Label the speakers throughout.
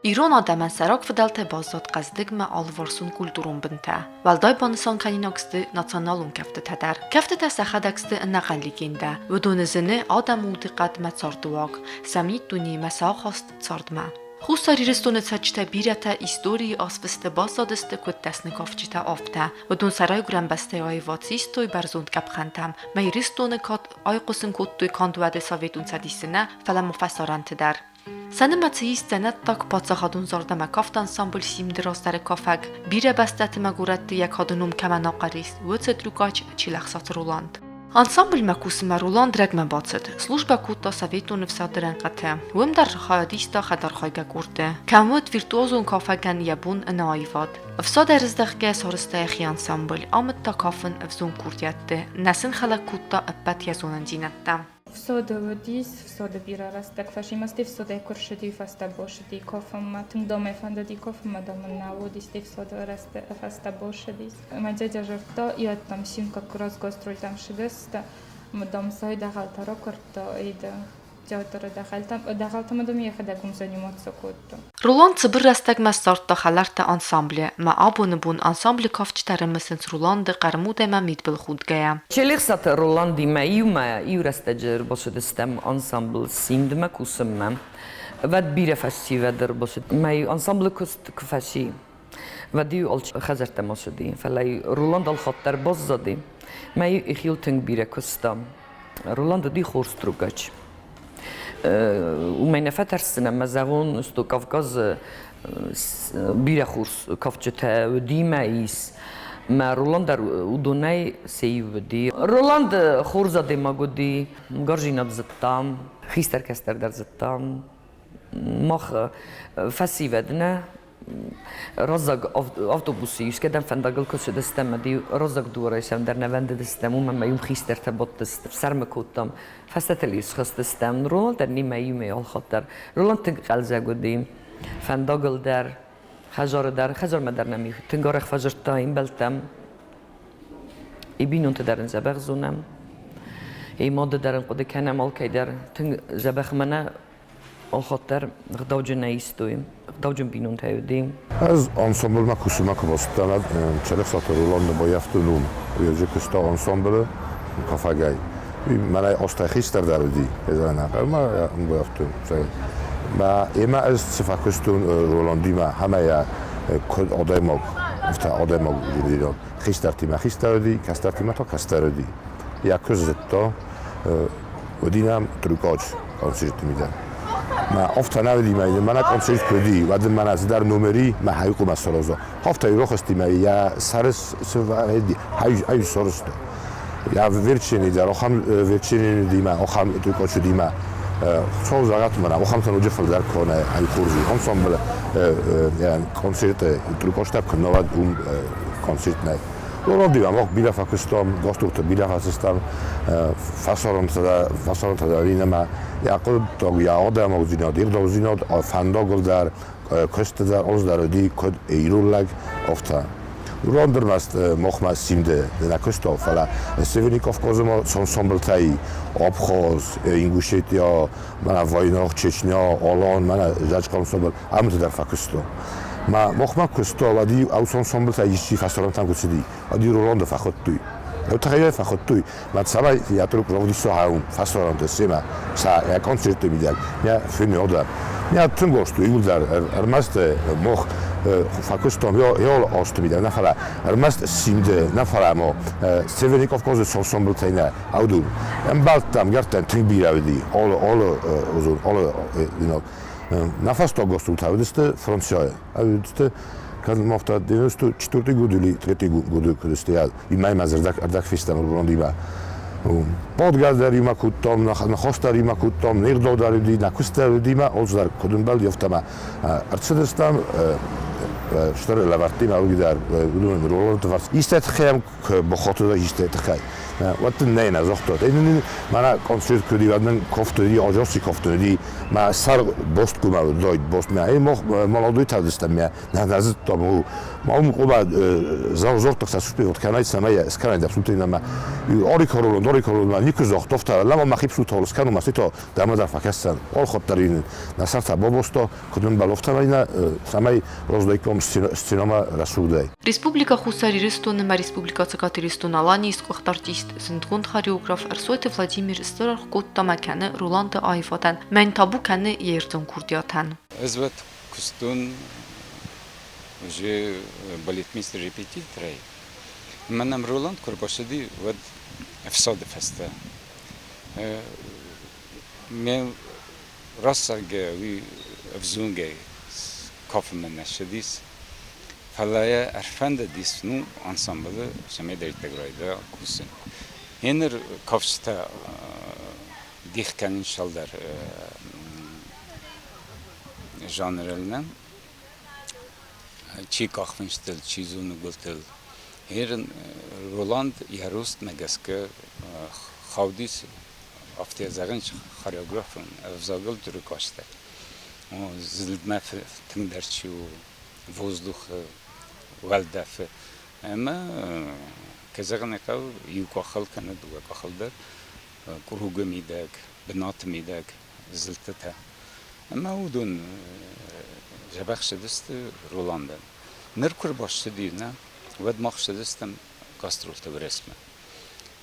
Speaker 1: Իրոն ադաման սարակ վդալ թե բազատ qazdıgma alvarsın kulturun binte. Valday banısan kaninakstı nasyonalun kefte tedar. Kefte te sahadakstı naqalliginde. Vudunizini adam udiqat metzarduaq. Samit duni mesahast tsardma. Xusariristonı saçta birata istoriyi asfiste bazadiste kuttesnikovçita afta. Vudun saray grambeste ayvatsistoy berzund kapxantam. Meyristonı kat ayqısın kuttuy kanduade savetun sadisine falan mufassarantıdar. Səni məçəyist sənət tak paçaxadun zordama kaft ansambl simdirastare kafag birə bəstətimə qurətdi yak hadunum kəmən aqaris vöcet rukaç çiləxsat Roland. Ansambl məkusımə Roland rəqmə bacıd. Служба kutta Sovetun vsadırən qətə. Vəmdar xayadista xədar xayqa qurdu. Kəmvət virtuozun kafagən yabun ənayvad. Vsad ərizdəxgə sarıstayxi ansambl amıd ta kafın vzun kurdiyətdi. Nəsin xələk kutta əbbət yazonun cinətdə.
Speaker 2: Всюди водіс, всюди біра раз так фаші масти, всюди коршити фаста бошити кофама, тим доме фандаді кофама дома на водісти, всюди раз фаста бошидіс. Ма дядя жовто, і от там сімка крос гоструль там шидеста, ма дом сой дахалта рокорто, іде. Ҷавтора дахалтама дом ехада гум заниматься котто.
Speaker 1: Roland цыбыр растаг мәстартта халарта ансамбле, ма абуны бун ансамбле кафчтарымысын Roland qarmude ma mitbil khudgaya.
Speaker 3: Çelixsat Rolandi ma iurestager boşed istem ensemble simdme kusemmem. Vad bire fashi vader boşed ma ensemble kust kfashi. Vadi ol khazerta mosedi. Falay Roland al khatar bozzadi. Ma ikhiltung bire kustam. Roland di khorstrugaç. ومن فترة سنة مزاغون استو كافكاز بيرخوس كافجتا وديما إيس ما رولاند ودوناي سيودي رولاند خورزا دي ماغودي مغارجينا بزتام خيستر كستر در زتام مخ فاسي ودنا رزق أوتوبوسي يسكدن فندقل كل شيء دستم دي رزق دورة يسام در نوند دستم وما يوم خيستر تبط دست سرم كوتام فستتليس خست دستم رولند در نیم يوم يال خاطر رولند تنقل زاگودی فندقل در خجار ما در نمی تنگار خفجر تایم بلتم يبينون تدرن زبخ زونم ماده درن قد کنم آل کی در تنگ زبخ منا آخاطر غداوجن نیستویم غداوجن بینون تایودیم
Speaker 4: از انسامبل ما کوسما کوستاند چلک سات رولاند با یفتونون ویژه کستا انسامبل کافگای من استخیستر داردی بزنم ما با یفتون ما اما از سفاکستون رولاندی ما همه یا کد آدم افت آدم دیدن خیسترتی ما خیستردی کسترتی ما تا کستردی یا کزتا ودینم ترکاج کنسرت میدن ما افت نودیم من کنسرت کردی و دم من از در نمری ما حیق و مسرازا هفته رو خستیم یا سرس سوادی هی سرست یا ورچینی در آخام ورچینی دیما آخام ترکاج دیما شو زغط من آخام تنوجه فلدر کنه هی خورزی انسامبل یعنی کنسرت ترکاج تا کنواد کنسرت نه رولاندی ما بیلا فاکستان گاستورت بیلا فاکستان فاسارم تدارین ما یاقل تا یا آدم اوزیناد یک دوزیناد فنداگل در کست در آز دردی کد ایرولگ افتا رولاندر ماست مخم سیمده نکستا فلا سوینی کافکاز ما سانسامبل تایی آبخاز اینگوشتیا من وایناخ چچنیا آلان من جاج کانسامبل امت در فاکستان ما مخم کستا و دی او سانسامبل تایی چی فاسارم تام کسیدی و دی رولاند فخود توی Eu تخیل فخود توی من سبای یاتروک رو دیسو هاون فاسارم تسیما سا یا کنسرت میدم یا فیلم آدم یا تنگوستو ایولدار ارمست مخ فاکستان یا آست میدم نفره ارمست سیمده نفره ما سوینی کافکاز سانسامبل تایی نه اودون ام بالتام گرتن تنگ بیراودی all نفس تا گاستو تاودسته فرانسیای اودسته Kad mofta 94. году или 3. году, когда стоял, и май мазердак ардак фестам Роландима. Подгаздар има кутом, на хостар има кутом, нирдодар ди, на кустар дима, олздар кодунбал ёфтама. Арцедестам штар лавартима угидар, удун Роланд вас. Истет хем бохотуда истет хай. وقت نه نزاخت این من کنسرت کردی و من کافتری آجاسی کافتری من سر باست کم داید باست میای مالادوی تدستم میای نه نزد تامو ما اون قبل زور تخصص بیاد کنای سمای اسکان در سوت اینما آری کارولون من یک زاخت افتاد لما مخیب سوت هولس کنم مستی تا دم در فکستن آل خاطرین نصر تبا باستا کدوم بالافتا اینا سمای روزدایی کم سینما رسوده
Speaker 1: Республика Хусариристун ма Республика Цикатиристун Аланис кухтартист синтгунд хореограф Арсуэт Владимир Стырах Котта маканы Роланд Айфатан мен табу каны Ерзон Курдиатан.
Speaker 5: Эзвет кустун уже балетмейстер репетиторы. Манам Роланд Курбашиди вот эфсоды феста. Мен рассаге ви взунге кофе мен нашдис. فلای ارفند دیسنو انسامبل شما در تگرایده کوسن. هنر کافشتا دیخ کنین شال در ژانرلنن چی کافنشتل چیزونو گلتل. هرن رولاند یاروست مگسکه خودیس افتی زغنش خاریوگرافن افزاگل درو کاشته. زلمه تندرچیو воздух валдаф ама казагнакав юкахал кана дуга кахалдар куруга мидак бинат мидак зилтата ама удун жабахшдист роландан ниркур башдина вад махшдистам каструлта биресме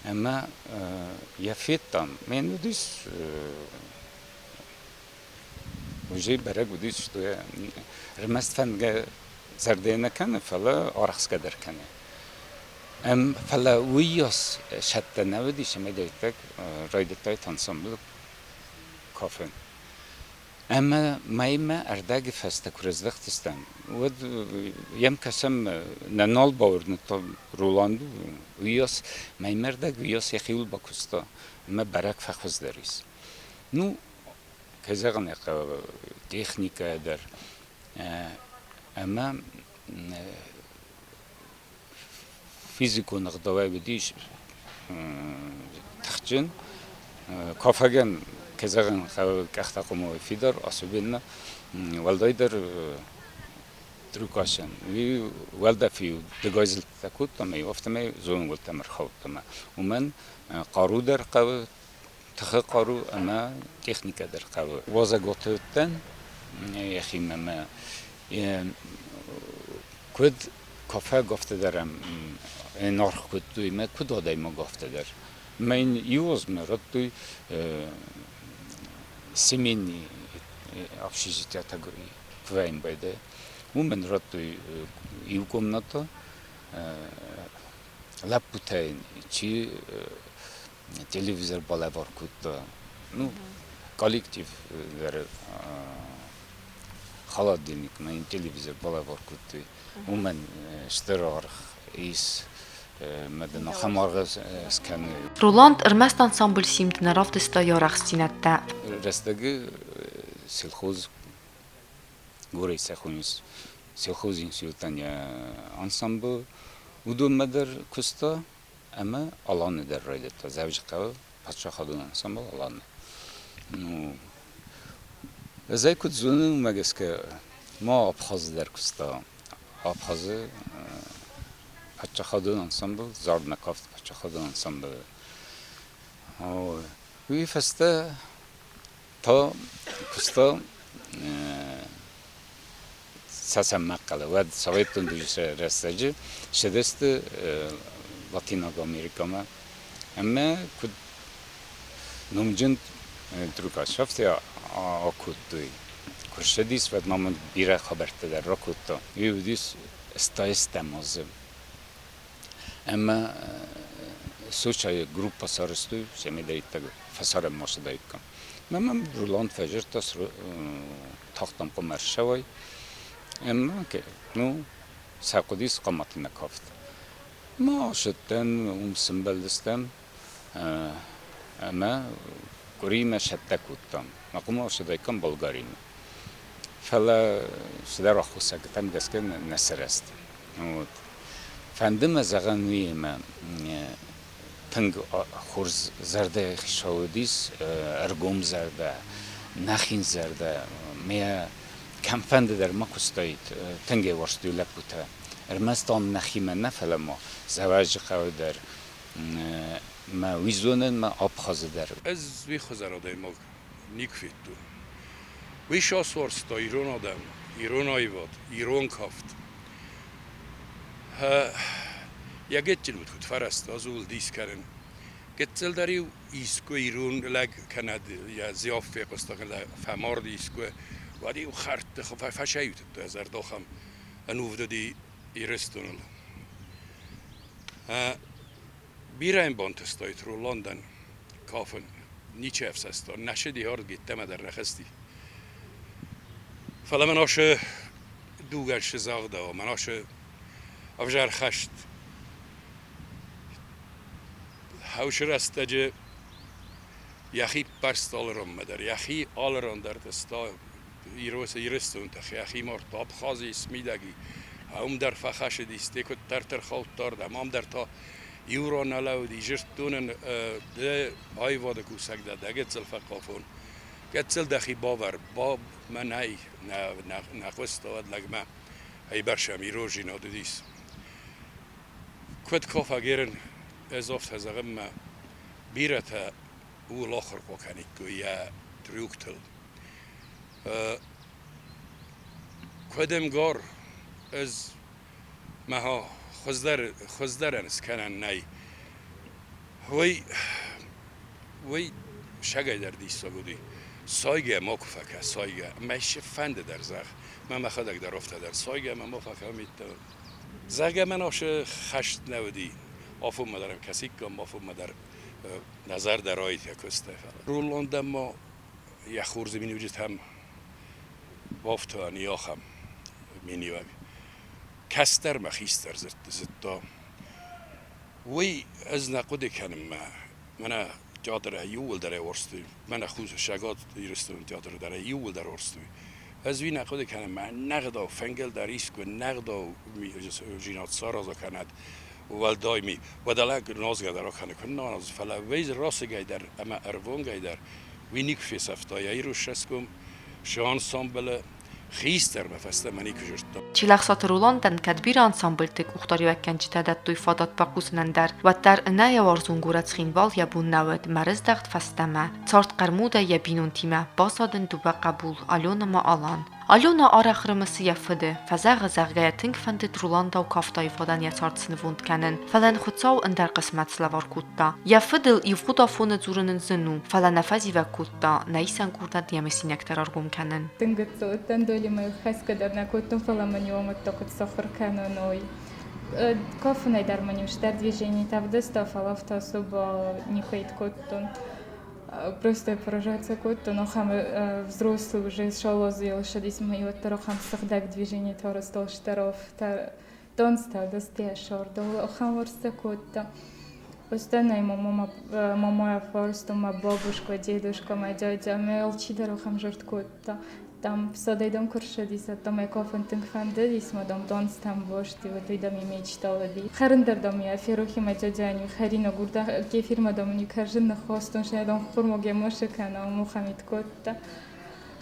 Speaker 5: ама яфеттам мен удис وجي برق وديش شوية رمست فن زردينا كان فلا أرخص قدر كان فلا وياس شتى نودي شما ديتك رايدتاي تنسامبل كافن أما ما أرداغ فستا كرز وقت استن ود يم كسم ننال باور نتال رولاندو وياس ما أرداغ وياس يخيول باكستا ما برق فخوز داريس نو كزغن تكنيكا در اما فيزيكو نقدوي بديش تخجن كافغن كزغن كختقمو فيدر اسبنا والدايدر تروكاشن وي والدا فيو دغايزل تاكوت تما يفتمي زون قلت مرخوت تما ومن قارودر قو تخقارو اما تكنيكا در قو وازا قطتن يخي ما كود كافه گفته دارم نرخ کد توی ما کد آدای ما گفته در من یوز مرد توی سیمینی общежития تگویی کوایم بیده و من رد توی یو کمناتا لپوتای چی تلویزیون بالوار کد نو коллектив در холодильник من телевизор بالوار کد و من اشتراک ایس مدن خمارغ سکن
Speaker 1: Роланд ырмаст ансамбль симд наравдыста ярахстинатта.
Speaker 5: رستگی سلخوز گوری سخونیس سلخوز اینسیوتن یا انسامبل ودو مدر کستا اما آلان در رایدتا زوج قو پچه خدون انسامبل آلان نو ازای کد زونو مگس که ما آبخاز در کستا آبخاز پچه خدون انسامبل زارد نکافت پچه خدون انسامبل وی فسته تا کستا ساسم مقاله و سویتون دویش رستجی شدست لاتین امریکا ما اما کد نمجند دروکا شفتی آکود دوی کرشدیس و نامن بیره خبرت در را کدتا یودیس استایستمازم اما سوچای گروپ پاسارستوی شمی دارید تا فسار ماشه دارید کن من رولاند فجر تاس تاختم قمر شوی اما که نو ساقودیس قامتی نکافت ما شدن سنبل دستم اما گریم شده کدتم نقوم شده کن بلغاریم فلا شده را خوصه کتم دست که نسر است فندم از اغنوی ما تنگ خورز زرده خیشاودیس ارگوم زرده نخین زرده میا کمپند در ما کستایت تنگ ورستیو لپوته ارمستان نخیمه نفل ما زواج قوی در ما ویزونن ما آب خازه در
Speaker 6: از وی خزراده ما نیکفید دو وی شاس ورستا ایران آدم ایران آیواد ایران کافت یکیت جل بود خود فرست از اول دیس کردن گتل داری ایسکو ایران لگ کند یا زیافه قسطان فمار دیسکو وادی او خرد خب فشایت تو از ارداخم انوف دادی ایرستونل بیرایم بانتستایت رو لندن کافن نیچه افسستان نشدی هارد گیتم در نخستی فلا من آشه دوگرش زاغده و من آشه افجار خشت هاوش رستجه یخی پرست آلران مدر یخی آلران در دستا ایروس ایرستون تخ یخی مرتاب خازی اسمیدگی هم در فخش دیسته که تر خوت داردم هم در تا یورو نلاو دی جرتونن ده آیواد کوسک ده دگت زلفه قافون گتزل دخی باور باب من ای نقوست آد لگمه ای برشم ایرو جینا دیس کد کافا گیرن ازافت هزاقم ما بیرتا او لاخر قوکنی که یا تریوکتل کدم گار از مها خزدرن سکنن نی وی شگای در دیستا بودی سایگه ما کفکه سایگه میشه فند در زخ من مخدک در افته در سایگه من مفکه میت زگه من آشه خشت نودی آفو مدارم کسی کم آفو مدار نظر در آیت یک استه رولانده ما یک خورزی می وجود هم وافتا نیاخم می نیوم کستر مخیستر زدتا وی از نقده کنم من جادر یول در ورستوی من خوز شگات ایرستون جادر در یول در ورستوی از وی نقده کنم من نقدا فنگل در ایسک و نقدا جینات سارازا کند ول دایمی و دلگ نازگه در آکنه کن ناز فلا ویز راست گای در اما اروان گای در وی نیک فیس افتای ایرو شسکم شان سامبل خیستر مفسته منی کجرتا
Speaker 1: Чилахсот Рулонден кадбир ансамбльтик ухторивеккенчитедет туйфадат пакуснендер ваттер нея варзунгурец хинвал ябун навед мерздахт фастеме царт qarmuda yabinun time басадын дуба قبول Алена ма алан Алена арахрымысы яфыды фазагы заггаятинг фандит Руланда у кафтайфадан яцартсны вунд kennen фален хуцау in der qismatslavar kutta яфыдыл ивгуда фоны зурынын зыну фален афази вакutta наисан курда диамесинектер аргум kennen
Speaker 2: تنقص تندولي ما يخس كدر نكوتن فلا من يوم التقط صخر كانوا نوي كافنا در مني مش در движение тавдеста фалафта особо не хейт коттон просто поражаться коттон но хам взрослый уже шалозы лошадись мы вот тарахам сахдак движение торостол штаров тон стал досте шор дол хам ворста котта Постоянно мама форсту, моя бабушка, дедушка, моя дядя, мелчи дорохам жорткотта. Там садайдам куршадиса, там я кофентинг фандадис, мадам донс там бошти, вот видам и мечтала ди. Харендардам я ферухи моя дядя, харина гурда, кефир мадам не кажен на хостон, что я дам хурмоге мошекана, мухаммед котта.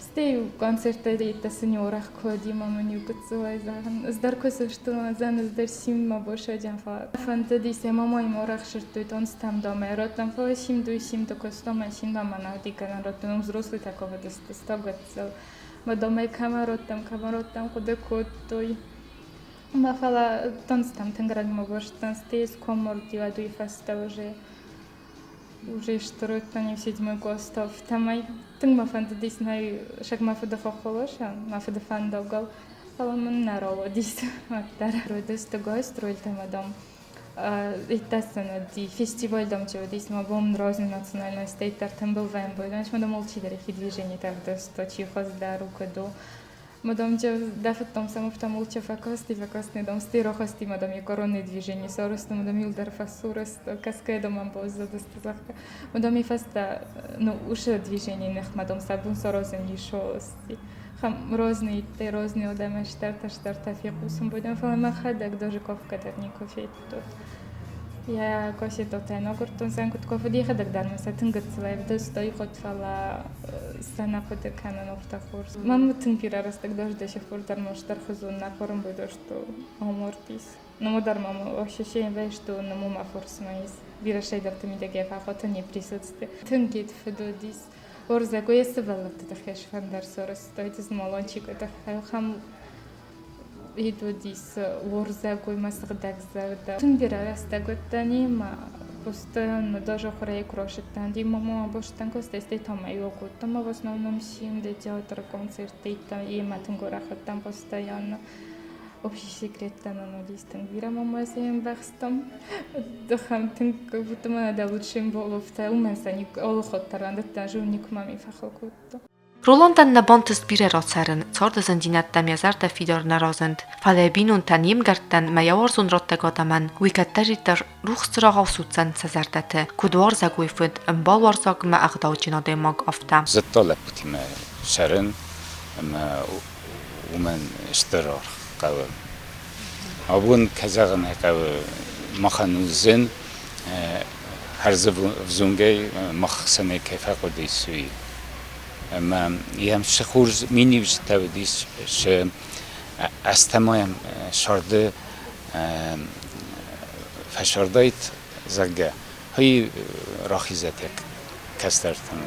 Speaker 2: Стею концерты это сеньорах коди мама не угцелай за здаркоса что назан здар сим ма боша джанфа фантади се мама и морах шертует он там дома ротам фа сим до сим то костома сим мама на дикана ротам взрослый такого достаточно ма дома камеротам куда коттой ма фала там тенград ма бош там стес комор дива дуи фаста уже что-то не все седьмой класс там Тинг ма фантадис най шак ма фада хохолоша, ма фада фандогал, ала мен нарово дис маттар родес того строил там дом. Итасана ди фестиваль дом чего дис ма бом разные национальности там был вембой, значит ма дом молчидер их движение так до 100 чихоз да рука до Мадам че дафет там само в там улча факости дом стирохости мадам я коронные движения соросту мадам юлдер фасурас каскадом амбоз за достатка мадам и фаста ну уше движение нех мадам сабун сорозен ишости хам розные одамы штарта фикусом будем фала махадак даже ковка дарников то Я коси то тайно гуртун сан кут кофе ди хадак дар маса тынгыт слайв да стой хот фала сана ходе канан офтахурс. Мам тынпира растак дож до сих пор дар моштар хузун на форум бы что омортис. Но модар мама ощущение что на мама форс майс. Бира шейдер ты мидеге фахота не присутствие. Тынгит федодис. Орза гоесы велат это хеш фандар сорос стоит из малончик это хам идудис орза гой масгдак зарда. Тынбира растак оттани ма постоянно даже хорей крошит там ди мама боштан костесте там йогу там в основном сим де театр концерты там и матнгорахат там постоянно. Общий секрет там на листинг. Вира мама сеем бахстам. Дахам тинг как будто мы надо лучшим было в та умесаник олхот таранда даже уник мами фахокутто.
Speaker 1: Роландан на бонтест бире роцерен, цорда зендинат там язарда фидор нарозент, фалебинун таним гартан маяварзун роттеготаман, уикаттаритар рухстрага суцен цезардате, кудвар загуйфуд, балварзаг ма агдауджинаде маг афта.
Speaker 5: زطالب بودیم شرن ومن اشترار قوي أبون كزغن قوي مخنوزن هرز فزونجي مخ سنة كيف قدي سوي أما يهم شخورز ميني بجتاوديس ش استمایم شرده فشردایت زگه هی راخیزت یک کسترتن